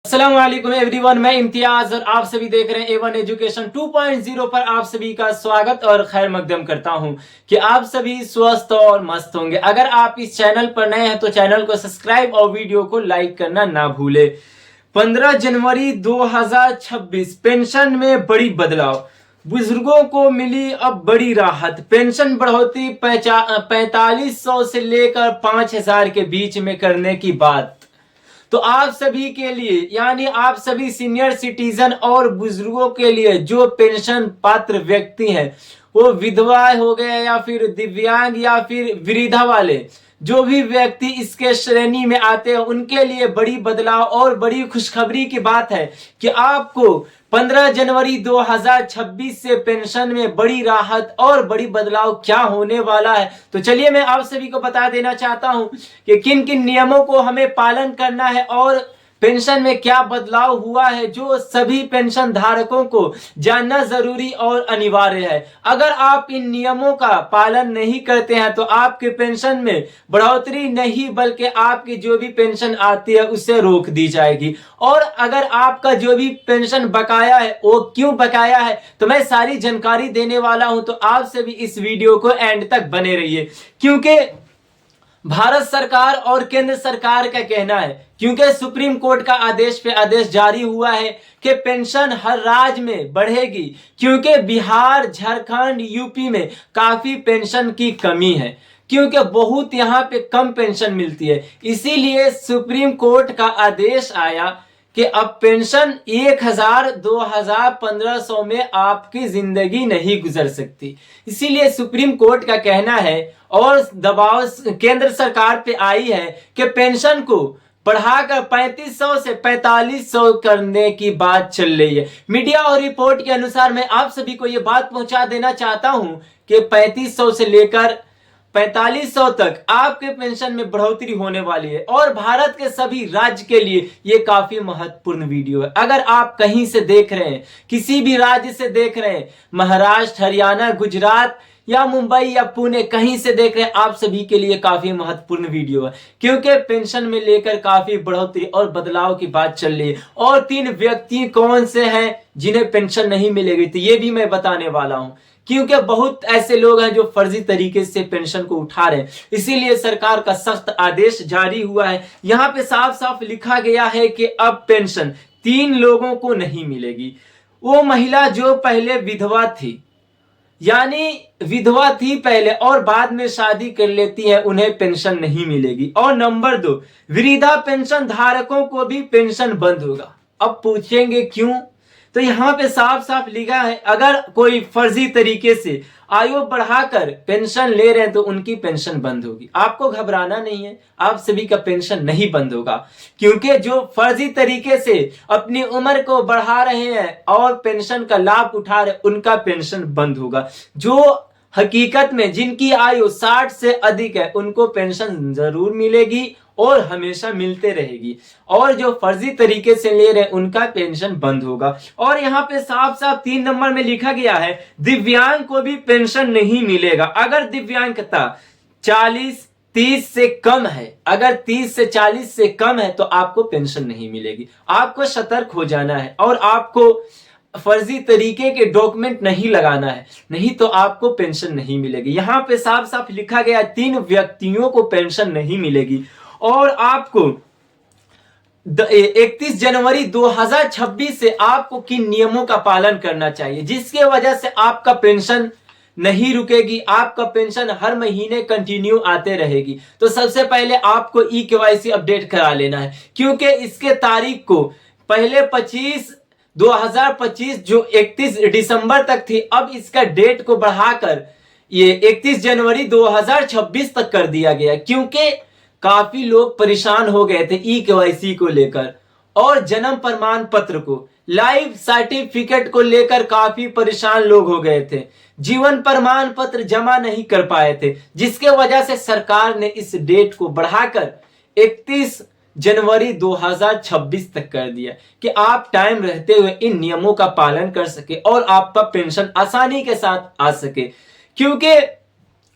अस्सलाम वालेकुम एवरीवन, मैं इम्तियाज और आप सभी देख रहे हैं A1 एजुकेशन 2.0 पर आप सभी का स्वागत और खैर मकदम करता हूं कि आप सभी स्वस्थ और मस्त होंगे। अगर आप इस चैनल पर नए हैं तो चैनल को सब्सक्राइब और वीडियो को लाइक करना ना भूले। 15 जनवरी 2026 पेंशन में बड़ी बदलाव, बुजुर्गों को मिली अब बड़ी राहत। पेंशन बढ़ोतरी 4500 से लेकर 5000 के बीच में करने की बात। तो आप सभी के लिए यानी आप सभी सीनियर सिटीजन और बुजुर्गों के लिए जो पेंशन पात्र व्यक्ति हैं, वो विधवा हो गए या फिर दिव्यांग या फिर वृद्धा वाले जो भी व्यक्ति इसके श्रेणी में आते हैं, उनके लिए बड़ी बदलाव और बड़ी खुशखबरी की बात है कि आपको 15 जनवरी 2026 से पेंशन में बड़ी राहत और बड़ी बदलाव क्या होने वाला है। तो चलिए मैं आप सभी को बता देना चाहता हूं कि किन किन नियमों को हमें पालन करना है और पेंशन में क्या बदलाव हुआ है, जो सभी पेंशन धारकों को जानना जरूरी और अनिवार्य है। अगर आप इन नियमों का पालन नहीं करते हैं तो आपके पेंशन में बढ़ोतरी नहीं बल्कि आपकी जो भी पेंशन आती है उससे रोक दी जाएगी। और अगर आपका जो भी पेंशन बकाया है वो क्यों बकाया है, तो मैं सारी जानकारी देने वाला हूं। तो आप सभी इस वीडियो को एंड तक बने रहिए, क्योंकि भारत सरकार और केंद्र सरकार का कहना है, क्योंकि सुप्रीम कोर्ट का आदेश पे आदेश जारी हुआ है कि पेंशन हर राज्य में बढ़ेगी, क्योंकि बिहार, झारखंड, यूपी में काफी पेंशन की कमी है, क्योंकि बहुत यहाँ पे कम पेंशन मिलती है। इसीलिए सुप्रीम कोर्ट का आदेश आया कि अब पेंशन 1000, 2000, 1500 में आपकी जिंदगी नहीं गुजर सकती। इसीलिए सुप्रीम कोर्ट का कहना है और दबाव केंद्र सरकार पे आई है कि पेंशन को बढ़ाकर 3500 से 4500 करने की बात चल रही है। मीडिया और रिपोर्ट के अनुसार मैं आप सभी को यह बात पहुंचा देना चाहता हूं कि 3500 से लेकर 4500 तक आपके पेंशन में बढ़ोतरी होने वाली है। और भारत के सभी राज्य के लिए यह काफी महत्वपूर्ण वीडियो है। अगर आप कहीं से देख रहे हैं, किसी भी राज्य से देख रहे हैं, महाराष्ट्र, हरियाणा, गुजरात या मुंबई या पुणे, कहीं से देख रहे हैं, आप सभी के लिए काफी महत्वपूर्ण वीडियो है, क्योंकि पेंशन में लेकर काफी बढ़ोतरी और बदलाव की बात चल रही है। और 3 व्यक्ति कौन से हैं जिन्हें पेंशन नहीं मिलेगी, तो ये भी मैं बताने वाला हूं, क्योंकि बहुत ऐसे लोग हैं जो फर्जी तरीके से पेंशन को उठा रहे हैं। इसीलिए सरकार का सख्त आदेश जारी हुआ है। यहाँ पे साफ साफ लिखा गया है कि अब पेंशन 3 लोगों को नहीं मिलेगी। वो महिला जो पहले विधवा थी, यानी विधवा थी पहले और बाद में शादी कर लेती है, उन्हें पेंशन नहीं मिलेगी। और नंबर 2, वृद्धा पेंशन धारकों को भी पेंशन बंद होगा। अब पूछेंगे क्यों, तो यहाँ पे साफ साफ लिखा है अगर कोई फर्जी तरीके से आयु बढ़ाकर पेंशन ले रहे हैं तो उनकी पेंशन बंद होगी। आपको घबराना नहीं है, आप सभी का पेंशन नहीं बंद होगा, क्योंकि जो फर्जी तरीके से अपनी उम्र को बढ़ा रहे हैं और पेंशन का लाभ उठा रहे हैं, उनका पेंशन बंद होगा। जो हकीकत में जिनकी आयु 60 से अधिक है उनको पेंशन जरूर मिलेगी और हमेशा मिलते रहेगी, और जो फर्जी तरीके से ले रहे हैं उनका पेंशन बंद होगा। और यहाँ पे साफ साफ 3 नंबर में लिखा गया है दिव्यांग को भी पेंशन नहीं मिलेगा। अगर दिव्यांगता 30 से कम है, अगर 30 से 40 से कम है तो आपको पेंशन नहीं मिलेगी। आपको सतर्क हो जाना है और आपको फर्जी तरीके के डॉक्यूमेंट नहीं लगाना है, नहीं तो आपको पेंशन नहीं मिलेगी। यहाँ पे साफ साफ लिखा गया 3 व्यक्तियों को पेंशन नहीं मिलेगी। और आपको 31 जनवरी 2026 से आपको किन नियमों का पालन करना चाहिए, जिसके वजह से आपका पेंशन नहीं रुकेगी, आपका पेंशन हर महीने कंटिन्यू आते रहेगी। तो सबसे पहले आपको KYC अपडेट करा लेना है, क्योंकि इसके तारीख को पहले 2025 जो 31 दिसंबर तक थी, अब इसका डेट को बढ़ाकर ये 31 जनवरी 2026 तक कर दिया गया, क्योंकि काफी लोग परेशान हो गए थे KYC को लेकर और जन्म प्रमाण पत्र को, लाइफ सर्टिफिकेट को लेकर काफी परेशान लोग हो गए थे। जीवन प्रमाण पत्र जमा नहीं कर पाए थे, जिसके वजह से सरकार ने इस डेट को बढ़ाकर 31 जनवरी 2026 तक कर दिया कि आप टाइम रहते हुए इन नियमों का पालन कर सके और आपका पेंशन आसानी के साथ आ सके। क्योंकि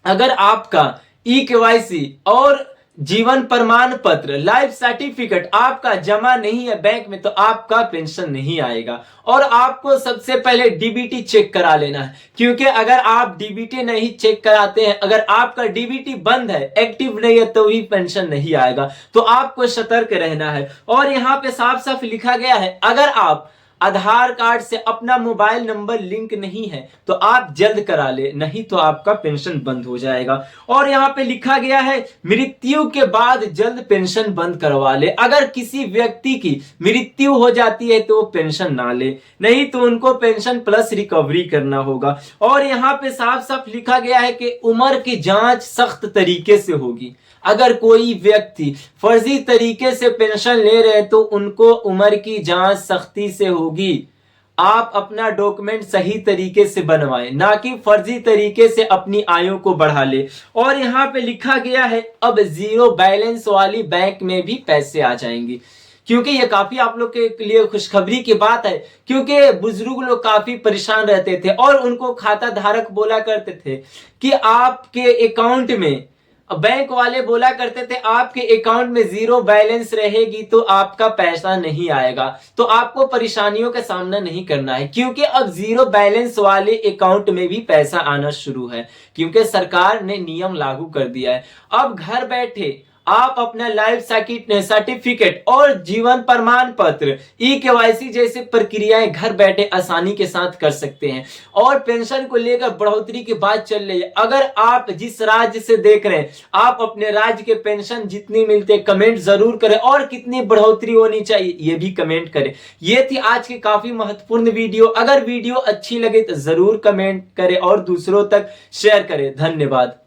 अगर आपका KYC और जीवन प्रमाण पत्र, लाइफ सर्टिफिकेट आपका जमा नहीं है बैंक में तो आपका पेंशन नहीं आएगा। और आपको सबसे पहले डीबीटी चेक करा लेना है, क्योंकि अगर आप डीबीटी नहीं चेक कराते हैं, अगर आपका डीबीटी बंद है, एक्टिव नहीं है, तो भी पेंशन नहीं आएगा। तो आपको सतर्क रहना है। और यहाँ पे साफ साफ लिखा गया है, अगर आप आधार कार्ड से अपना मोबाइल नंबर लिंक नहीं है तो आप जल्द करा ले, नहीं तो आपका पेंशन बंद हो जाएगा। और यहाँ पे लिखा गया है, मृत्यु के बाद जल्द पेंशन बंद करवा ले। अगर किसी व्यक्ति की मृत्यु हो जाती है तो वो पेंशन ना ले, नहीं तो उनको पेंशन प्लस रिकवरी करना होगा। और यहाँ पे साफ साफ लिखा गया है कि उम्र की जांच सख्त तरीके से होगी। अगर कोई व्यक्ति फर्जी तरीके से पेंशन ले रहे हैं तो उनको उम्र की जांच सख्ती से होगी। आप अपना डॉक्यूमेंट सही तरीके से बनवाएं, ना कि फर्जी तरीके से अपनी आयु को बढ़ा ले। और यहाँ पे लिखा गया है, अब जीरो बैलेंस वाली बैंक में भी पैसे आ जाएंगे, क्योंकि ये काफी आप लोग के लिए खुशखबरी की बात है। क्योंकि बुजुर्ग लोग काफी परेशान रहते थे और उनको खाता धारक बोला करते थे कि आपके अकाउंट में, बैंक वाले बोला करते थे आपके अकाउंट में जीरो बैलेंस रहेगी तो आपका पैसा नहीं आएगा। तो आपको परेशानियों का सामना नहीं करना है, क्योंकि अब जीरो बैलेंस वाले अकाउंट में भी पैसा आना शुरू है, क्योंकि सरकार ने नियम लागू कर दिया है। अब घर बैठे आप अपना लाइफ सर्टिफिकेट और जीवन प्रमाण पत्र, ई-केवाईसी जैसे प्रक्रियाएं घर बैठे आसानी के साथ कर सकते हैं। और पेंशन को लेकर बढ़ोतरी की बात चल रही है। अगर आप जिस राज्य से देख रहे हैं, आप अपने राज्य के पेंशन जितनी मिलते हैं कमेंट जरूर करें, और कितनी बढ़ोतरी होनी चाहिए ये भी कमेंट करें। ये थी आज की काफी महत्वपूर्ण वीडियो। अगर वीडियो अच्छी लगे तो जरूर कमेंट करें और दूसरों तक शेयर करें। धन्यवाद।